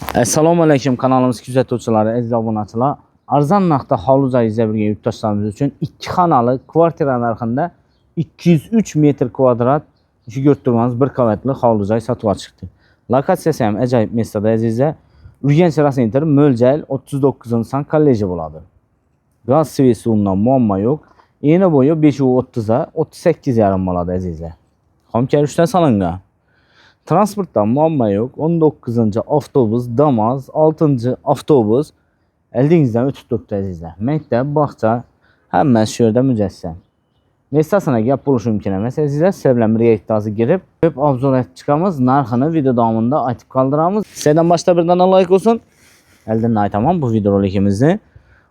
Assalomu alaykum kanalımız kuzatuvchilari, aziz obunachilar. Arzon narxda hovli joy izlab yurgan yurtdoshlarimiz uchun 2 xonali kvartira narxida 203 metr kvadrat shu ko'rib turganimiz bir qavatli hovli joy sotuvga chiqdi. Lokatsiyasi ham ajoyib mastada azizlar. Urganch Center mo'ljal 39-son kolleji bo'ladi. Gaz suvi suvundan muammo yo'q. Eni bo'yi 530 ga 38,5 bo'ladi azizlar. Xomkar 3 dan solingan. Transportdan muammo yo'q. 19-ci avtobus, Damas, 6-cı avtobus eldingizdən ötüb turibdi azizlar. Məktəb, bağça, həmməsi şu yerdə mücəssəm. Mestasına gəlib buluş mümkün emas azizlar. Sizə bilən bir yektazı girib, obzor etçikamız, narxını video davamında aytıb qaldıramız. Sizdən başda birdən like olsun. Əldən aytamam bu video rolikimizi.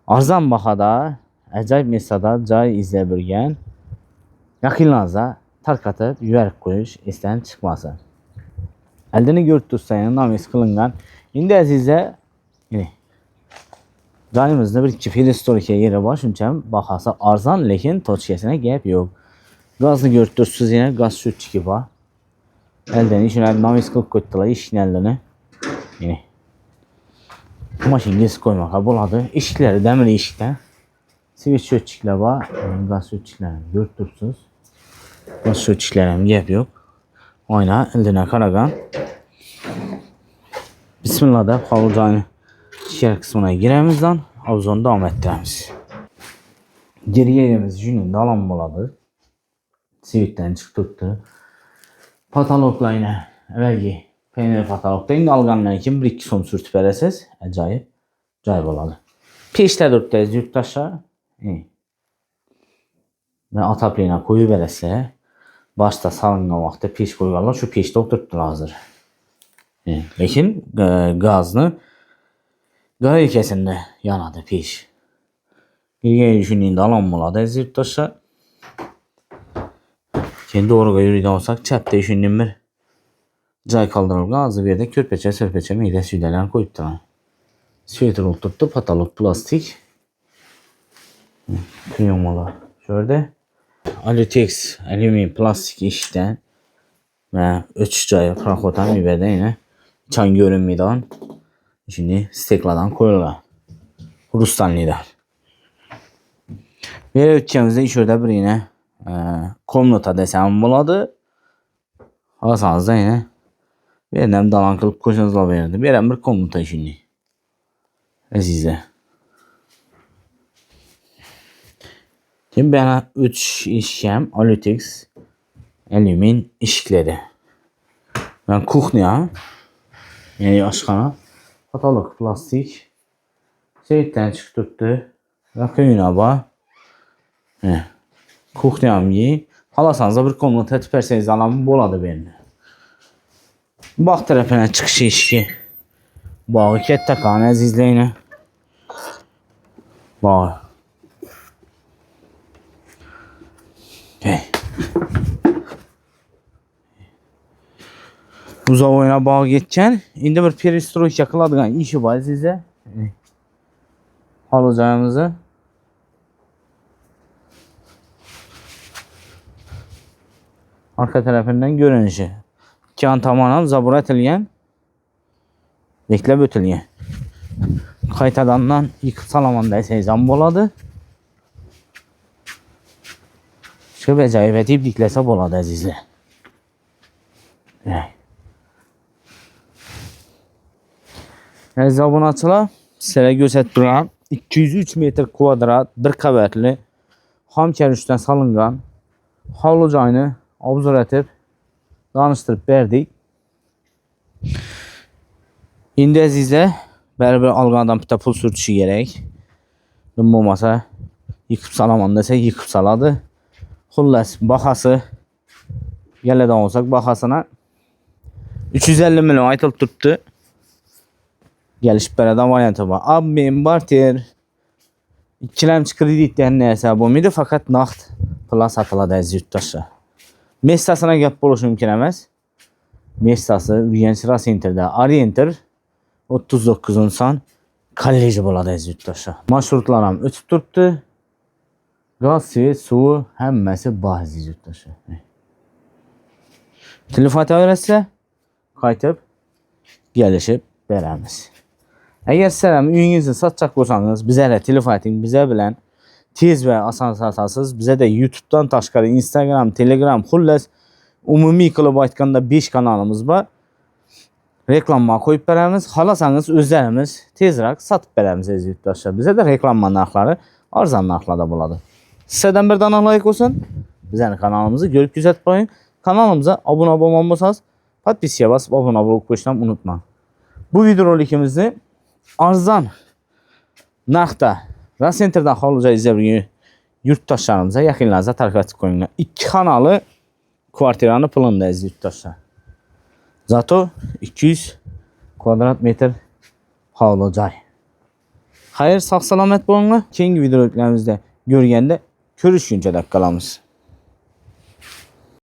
Arzan baxada, əcayib mestada cay izlə bilgən, yaxınlarınıza tarqatıb, yüvərik qoyuş, istəyən çıxmasın. Eldini görüntüsüne namis kılıngan. Şimdi azizler canımızda bir iki filistolikiye yeri var. Çünkü bakasa arzan lekin toçkesine gap yok. Gazlı görüntüsüz yine gaz sütçü var. Eldeni şuna namis kılıp koydular işin eldini. Yine. Maşin gez koymak buladı. İşikleri demir işikten. Sivil sütçükler var. Gaz sütçüklerim görüntüsüz. Gaz sütçüklerim gap yok. Oyna eldine karagan. Bismillah da havucağını şişer kısmına giremizden havuzunu devam ettiremiz. Geriye yerimiz jünün alan boladı. Sivitten çıktı. Patalokla yine evvelki peynir patalokta yine alganlar için 1-2 son sürtüp verəsiz. Acayip boladı. Peşte 4'teyiz yurttaşlar. Ve ataplığına koyu verəsiz. Başta salıngan vaxtda peş koyuyorlar. Şu peşte oturttular hazır. Lakin gazını qara ilkəsində yanadı peş. İlgəyə düşündüyündə alan boladı əziz yurttaşlar. Kendi doğruğa yürüyden olsak çəpdə düşündüyüm bir cay kaldırılıb gazı bir də körpəçə meydə süydələrini koyubdular. Süyetr oturttu patalok plastik. Kliyomalar şöyle. Alütex alüminyum plastik işten ve 3 cayı frakotan bir de yine çan görünmeden şimdi stekladan koyuyorlar. Rus'tan lider. Bir ölçümüzde işörde bir yine komnota desem buladı. Alsanız da yine bir yerden dalan kılıp koşunuzla verirdi. Bir yerden bir komnota şimdi. Azizler. Şimdi bana 3 işlem Alütex alümin işikleri. Ben kuchnya yani aşkana katalog plastik seyitten çıktırdı. Rakıyına ba. Kuchnyam yi. Halasanız da bir komnata tüperseniz alanı boladı benim. Bak tarafına çıkışı işki. Bağı kette kanı azizleyine. Bağı. Buza oyuna bağ geçen. İndi bir peristroik yakıladıgan işi var size. Alacağımızı. Arka tarafından görünüşü. Kan tamamen zabur etilgen. Beklep ötülgen. Kaytadandan yıkıp salamanda seyzan boladı. Şu becayip etip diklese boladı azizler. Aziz obunachilar, sizlarga ko'rsatib turgan 203 metr kvadrat bir qavatli xomkar 3dan solingan hovli joyini obzor etib tanishtirib berdik. Endi azizlar, baribir olgandan bitta pul surtishi kerak. Nima bo'lmasa, yıkıp salaman desa yıkıp saladi. Xullas, bahası galadan olsak bahasına 350 milyon aytılib turibdi. Gelişip beraber variantı var. Abi benim barter ikilemci kredit denli hesabı olmaydı fakat nakt plan satıladı aziz yurttaşlar. Mestasına gap buluş mümkün emas. Mestası Urganch Center'da Orienter 39-son kolleji boladı aziz yurttaşlar. Marşrutlar ham ötüp turibdi. Gaz, suvi, suvi hammasi bor aziz yurttaşlar. Telefon etaverasizlar, qaytib gelişip verəmiz. Əgər sizə uyunuzu satacaq olsanız, bizə də telefon edin, bizə bilən tez və asan satasınız. Bizə də YouTube-dan daşqarı, Instagram, Telegram, xullas ümumi qılıb aytqanda 5 kanalımız var. Reklamma qoyub verəmiz. Xalasanız özlərimiz tezrək satıb verəmiz əziz yurttaşlar. Bizə də reklamma narxları arzan narxlarda buladı. Sizədən bir dana layık olsun. Bizə kanalımızı görüb güzəltib qoyun. Kanalımıza abunə olmamışsanız, podpisiya basıb abunə olub qoyuşdan unutma. Bu video rolikimizi arzan narxda Rasenterdən Xalıca izləyən yurttaşlarımıza, yaxınlarınıza tərəf qoyun. 2 xanalı kvartiranı pulunda əziz yurttaşlar. Zato 200 kvadrat metr Xalıca. Xeyr, sağ salamat olun. Keyingi videolarımızda görgəndə görüşüncə də qalamız.